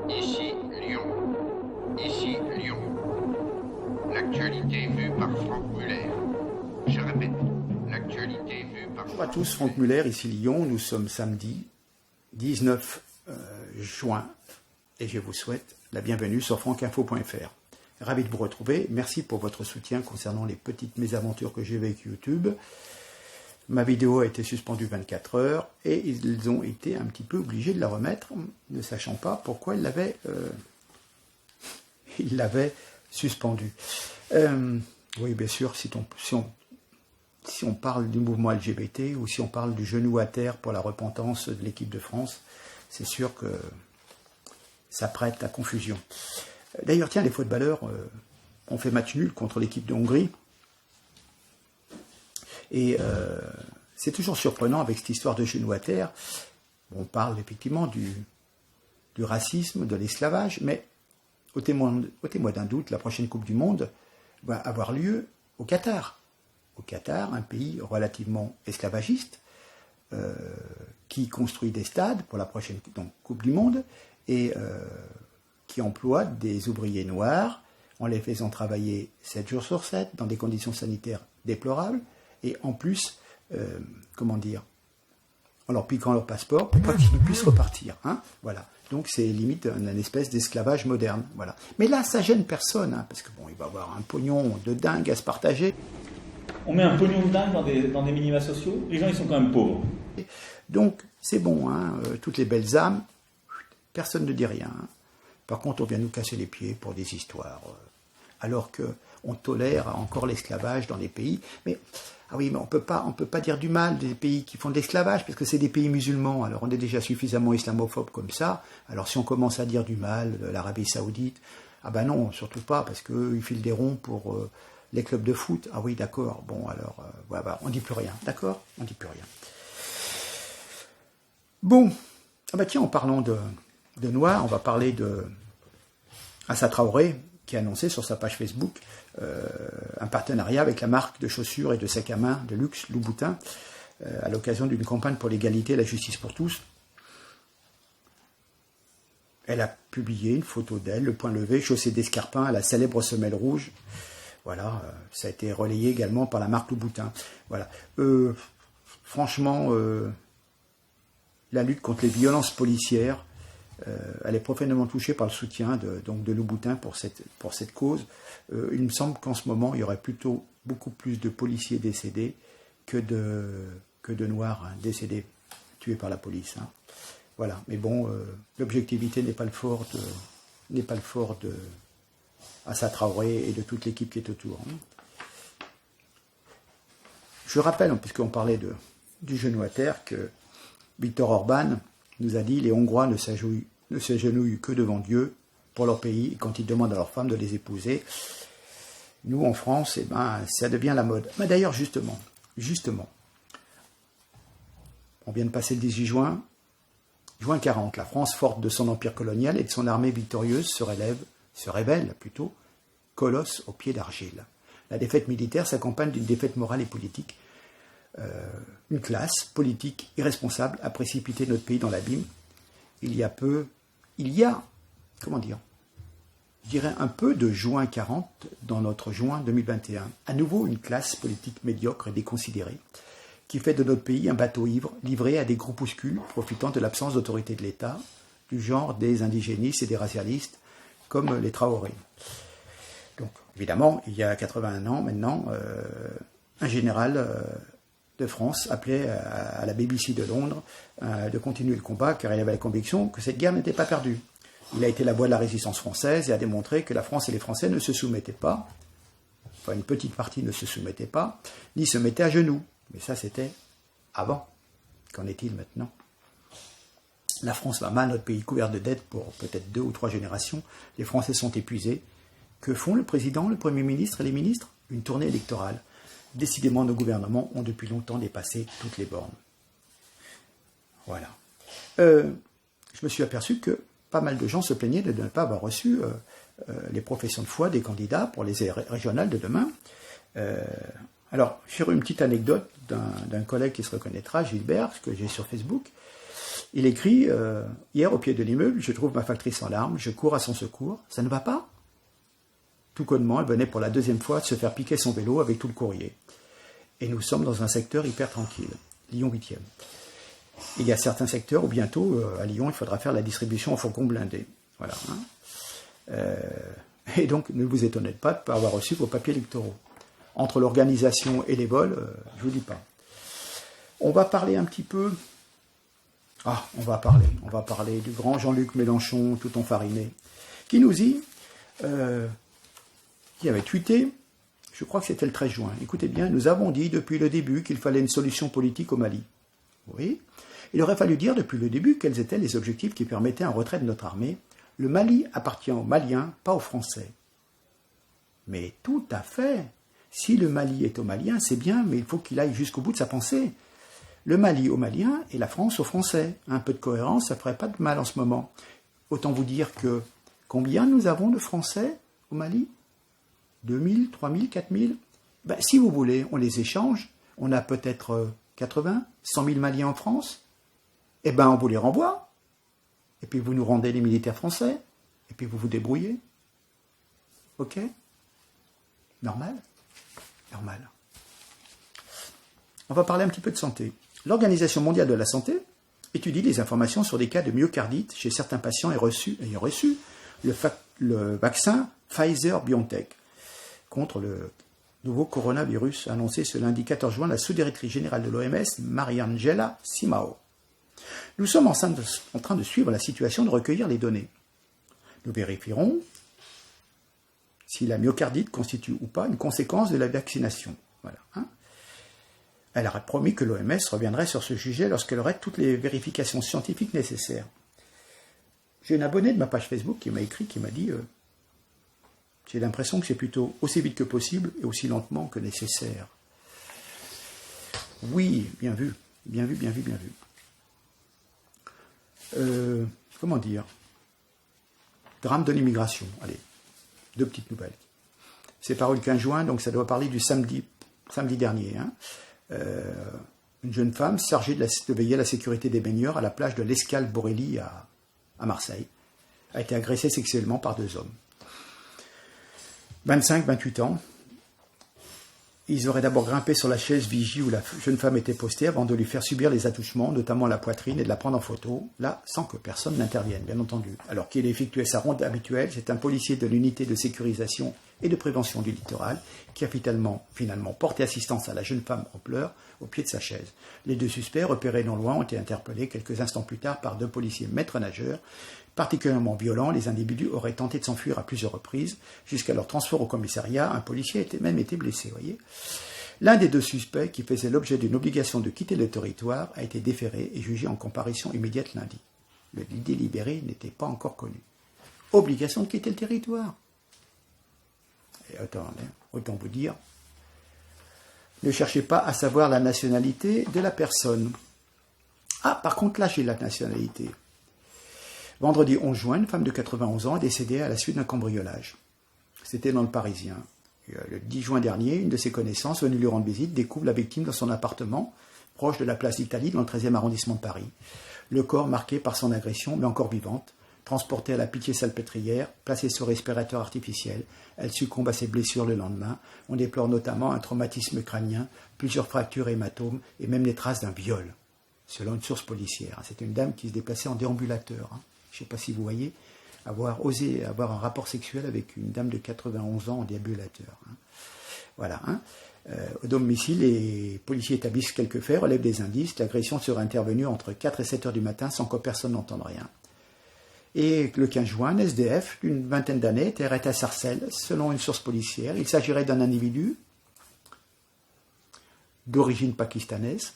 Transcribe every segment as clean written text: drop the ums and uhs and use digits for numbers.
Ici Lyon. Ici Lyon. L'actualité vue par Franck Muller. Je répète, l'actualité vue par... Bonjour à tous, Franck Muller, ici Lyon. Nous sommes samedi 19 juin et je vous souhaite la bienvenue sur francinfo.fr. Ravi de vous retrouver. Merci pour votre soutien concernant les petites mésaventures que j'ai avec YouTube. Ma vidéo a été suspendue 24 heures et ils ont été un petit peu obligés de la remettre, ne sachant pas pourquoi ils l'avaient suspendue. Oui, bien sûr, si on parle du mouvement LGBT ou si on parle du genou à terre pour la repentance de l'équipe de France, c'est sûr que ça prête à confusion. D'ailleurs, tiens, les footballeurs ont fait match nul contre l'équipe de Hongrie. Et c'est toujours surprenant avec cette histoire de genou à terre. On parle effectivement du racisme, de l'esclavage, mais au témoin d'un doute, la prochaine Coupe du Monde va avoir lieu au Qatar. Au Qatar, un pays relativement esclavagiste, qui construit des stades pour la prochaine Coupe du Monde et qui emploie des ouvriers noirs en les faisant travailler 7 jours sur 7 dans des conditions sanitaires déplorables et en plus, en leur piquant leur passeport pour qu'ils ne puissent repartir. Hein, voilà. Donc c'est limite une espèce d'esclavage moderne. Voilà. Mais là, ça gêne personne, hein, parce que bon, il va y avoir un pognon de dingue à se partager. On met un pognon de dingue dans des minima sociaux, les gens ils sont quand même pauvres. Donc c'est bon, hein, toutes les belles âmes, personne ne dit rien. Hein. Par contre, on vient nous casser les pieds pour des histoires, alors qu'on tolère encore l'esclavage dans les pays. Mais ah oui, mais on peut pas dire du mal des pays qui font de l'esclavage, parce que c'est des pays musulmans. Alors on est déjà suffisamment islamophobe comme ça. Alors si on commence à dire du mal de l'Arabie Saoudite, ah ben non, surtout pas, parce qu'eux, ils filent des ronds pour les clubs de foot. Ah oui, d'accord. Bon, alors, voilà, on dit plus rien. D'accord ? On dit plus rien. Bon. Ah ben tiens, en parlant de noir, on va parler de Assa Traoré, qui a annoncé sur sa page Facebook un partenariat avec la marque de chaussures et de sacs à main de luxe Louboutin à l'occasion d'une campagne pour l'égalité et la justice pour tous. Elle a publié une photo d'elle, le poing levé, chaussée d'escarpins à la célèbre semelle rouge. Voilà, ça a été relayé également par la marque Louboutin. Voilà. Franchement, la lutte contre les violences policières, elle est profondément touchée par le soutien de Louboutin pour cette cause. Il me semble qu'en ce moment, il y aurait plutôt beaucoup plus de policiers décédés que de noirs décédés, tués par la police. Hein. Voilà. Mais bon, l'objectivité n'est pas le fort de Assa Traoré et de toute l'équipe qui est autour. Hein. Je rappelle, puisqu'on parlait du genou à terre, que Viktor Orban nous a dit « Les Hongrois ne s'agenouillent que devant Dieu pour leur pays et quand ils demandent à leurs femmes de les épouser. » Nous, en France, ça devient la mode. Mais d'ailleurs, justement, on vient de passer le 18 juin 40. La France, forte de son empire colonial et de son armée victorieuse, se révèle plutôt, colosse aux pieds d'argile. La défaite militaire s'accompagne d'une défaite morale et politique. Une classe politique irresponsable a précipité notre pays dans l'abîme. Il y a, je dirais un peu de juin 40 dans notre juin 2021. À nouveau, une classe politique médiocre et déconsidérée qui fait de notre pays un bateau ivre livré à des groupuscules profitant de l'absence d'autorité de l'État, du genre des indigénistes et des racialistes comme les Traoré. Donc, évidemment, il y a 81 ans maintenant, un général de France appelait à la BBC de Londres de continuer le combat car il avait la conviction que cette guerre n'était pas perdue. Il a été la voix de la résistance française et a démontré que la France et les Français ne se soumettaient pas, enfin une petite partie ne se soumettait pas, ni se mettait à genoux. Mais ça c'était avant. Qu'en est-il maintenant ? La France va mal, notre pays couvert de dettes pour peut-être 2 ou 3 générations. Les Français sont épuisés. Que font le président, le Premier ministre et les ministres ? Une tournée électorale. Décidément, nos gouvernements ont depuis longtemps dépassé toutes les bornes. Voilà. Je me suis aperçu que pas mal de gens se plaignaient de ne pas avoir reçu les professions de foi des candidats pour les régionales de demain. Alors, j'ai eu une petite anecdote d'un collègue qui se reconnaîtra, Gilbert, que j'ai sur Facebook. Il écrit hier au pied de l'immeuble, je trouve ma factrice en larmes, je cours à son secours. Ça ne va pas? Tout connement, elle venait pour la 2e fois de se faire piquer son vélo avec tout le courrier. Et nous sommes dans un secteur hyper tranquille, Lyon 8e. Il y a certains secteurs où bientôt, à Lyon, il faudra faire la distribution en fourgon blindé. Voilà. Et donc, ne vous étonnez pas de ne pas avoir reçu vos papiers électoraux. Entre l'organisation et les vols, je ne vous dis pas. On va parler un petit peu... on va parler du grand Jean-Luc Mélenchon, tout enfariné, qui nous dit, qui avait tweeté, je crois que c'était le 13 juin, écoutez bien, nous avons dit depuis le début qu'il fallait une solution politique au Mali. Oui, il aurait fallu dire depuis le début quels étaient les objectifs qui permettaient un retrait de notre armée. Le Mali appartient aux Maliens, pas aux Français. Mais tout à fait. Si le Mali est aux Maliens, c'est bien, mais il faut qu'il aille jusqu'au bout de sa pensée. Le Mali aux Maliens et la France aux Français. Un peu de cohérence, ça ne ferait pas de mal en ce moment. Autant vous dire que combien nous avons de Français au Mali? 2000, 3000, 4000? Si vous voulez, on les échange. On a peut-être 80, 100 000 Maliens en France. On vous les renvoie. Et puis vous nous rendez les militaires français. Et puis vous vous débrouillez. Ok? Normal? Normal. On va parler un petit peu de santé. L'Organisation mondiale de la santé étudie les informations sur des cas de myocardite chez certains patients ayant reçu le vaccin Pfizer-BioNTech contre le nouveau coronavirus annoncé ce lundi 14 juin la sous-directrice générale de l'OMS, Mariangela Simao. Nous sommes en train de suivre la situation, de recueillir les données. Nous vérifierons si la myocardite constitue ou pas une conséquence de la vaccination. Voilà. Elle a promis que l'OMS reviendrait sur ce sujet lorsqu'elle aurait toutes les vérifications scientifiques nécessaires. J'ai une abonnée de ma page Facebook qui m'a écrit, qui m'a dit j'ai l'impression que c'est plutôt aussi vite que possible et aussi lentement que nécessaire. Oui, bien vu, bien vu, bien vu, bien vu. Comment dire? Drame de l'immigration. Allez, 2 petites nouvelles. C'est paru le 15 juin, donc ça doit parler du samedi dernier. Une jeune femme chargée de veiller à la sécurité des baigneurs à la plage de l'Escale Borelli à Marseille a été agressée sexuellement par 2 hommes. 25-28 ans. Ils auraient d'abord grimpé sur la chaise vigie où la jeune femme était postée avant de lui faire subir les attouchements, notamment à la poitrine, et de la prendre en photo, là, sans que personne n'intervienne, bien entendu. Alors qu'il effectuait sa ronde habituelle, c'est un policier de l'unité de sécurisation et de prévention du littoral qui a finalement porté assistance à la jeune femme en pleurs au pied de sa chaise. Les 2 suspects, repérés non loin, ont été interpellés quelques instants plus tard par 2 policiers maîtres nageurs. Particulièrement violents, les individus auraient tenté de s'enfuir à plusieurs reprises. Jusqu'à leur transfert au commissariat, un policier a même été blessé. Voyez. L'un des 2 suspects, qui faisait l'objet d'une obligation de quitter le territoire, a été déféré et jugé en comparution immédiate lundi. Le délibéré n'était pas encore connu. Obligation de quitter le territoire. Et autant vous dire, ne cherchez pas à savoir la nationalité de la personne. Par contre, là, j'ai la nationalité. Vendredi 11 juin, une femme de 91 ans est décédée à la suite d'un cambriolage. C'était dans le Parisien. Le 10 juin dernier, une de ses connaissances, venue lui rendre visite, découvre la victime dans son appartement, proche de la place d'Italie, dans le 13e arrondissement de Paris. Le corps marqué par son agression, mais encore vivante, transportée à la Pitié-Salpêtrière, placée sur respirateur artificiel. Elle succombe à ses blessures le lendemain. On déplore notamment un traumatisme crânien, plusieurs fractures et hématomes, et même les traces d'un viol, selon une source policière. C'est une dame qui se déplaçait en déambulateur. Je ne sais pas si vous voyez, avoir osé avoir un rapport sexuel avec une dame de 91 ans en déambulateur. Voilà. Au domicile, les policiers établissent quelques faits, relèvent des indices. L'agression serait intervenue entre 4 et 7 heures du matin sans que personne n'entende rien. Et le 15 juin, un SDF d'une 20aine d'années était arrêté à Sarcelles, selon une source policière. Il s'agirait d'un individu d'origine pakistanaise.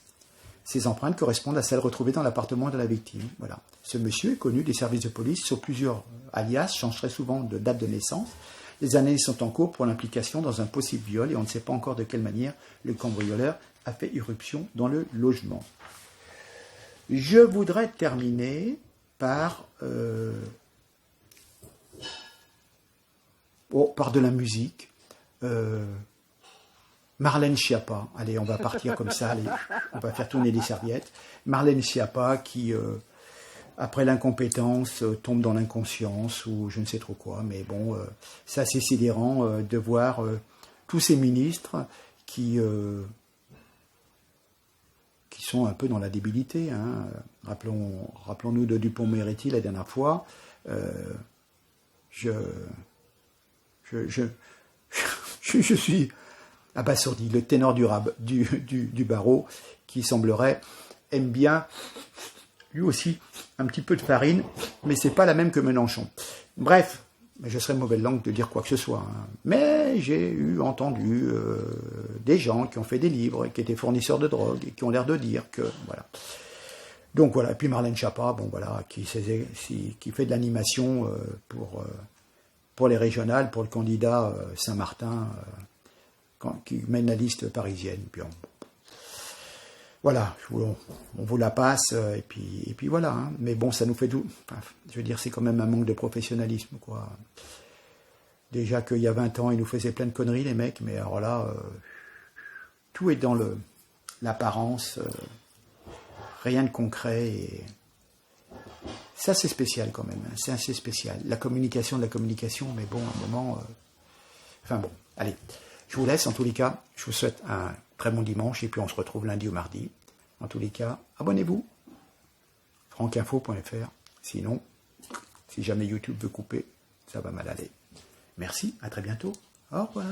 Ces empreintes correspondent à celles retrouvées dans l'appartement de la victime. Voilà. Ce monsieur est connu des services de police sur plusieurs alias, change très souvent de date de naissance. Les analyses sont en cours pour l'implication dans un possible viol et on ne sait pas encore de quelle manière le cambrioleur a fait irruption dans le logement. Je voudrais terminer par de la musique. Marlène Schiappa, allez, on va partir comme ça, allez, on va faire tourner les serviettes. Marlène Schiappa qui après l'incompétence, tombe dans l'inconscience ou je ne sais trop quoi. Mais bon, c'est assez sidérant de voir tous ces ministres qui sont un peu dans la débilité. Hein. Rappelons-nous de Dupond-Moretti la dernière fois. Je suis abasourdi. Le ténor du barreau, qui semblerait, aime bien, lui aussi, un petit peu de farine, mais c'est pas la même que Mélenchon. Bref, je serais mauvaise langue de dire quoi que ce soit. Hein. Mais j'ai entendu des gens qui ont fait des livres, qui étaient fournisseurs de drogue, et qui ont l'air de dire que, voilà. Donc voilà, et puis Marlène Schiappa, bon voilà, qui fait de l'animation pour les régionales, pour le candidat Saint-Martin, qui mène la liste parisienne. Puis voilà, on vous la passe, et puis voilà. Hein. Mais bon, ça nous fait tout. Enfin, je veux dire, c'est quand même un manque de professionnalisme, quoi. Déjà qu'il y a 20 ans, ils nous faisaient plein de conneries, les mecs, mais alors là, tout est dans l'apparence, rien de concret, et ça, c'est spécial quand même. Hein. C'est assez spécial. La communication de la communication, mais bon, à un moment... Enfin bon, allez. Je vous laisse, en tous les cas. Je vous souhaite un très bon dimanche, et puis on se retrouve lundi ou mardi. En tous les cas, abonnez-vous. francinfo.fr. Sinon, si jamais YouTube veut couper, ça va mal aller. Merci, à très bientôt. Au revoir.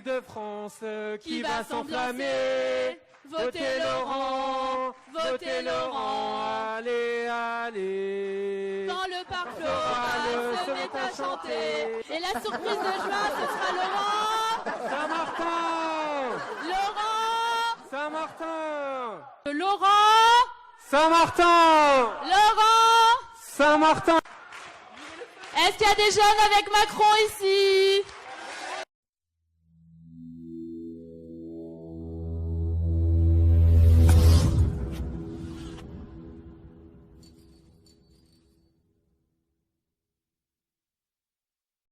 De France qui va s'enflammer. Votez Laurent, votez Laurent, allez, allez. Quand le parc floral se met à chanter, et la surprise de joie, ce sera Laurent. Saint-Martin, Laurent. Saint-Martin, Laurent. Saint-Martin, Laurent. Saint-Martin. Est-ce qu'il y a des jeunes avec Macron ici?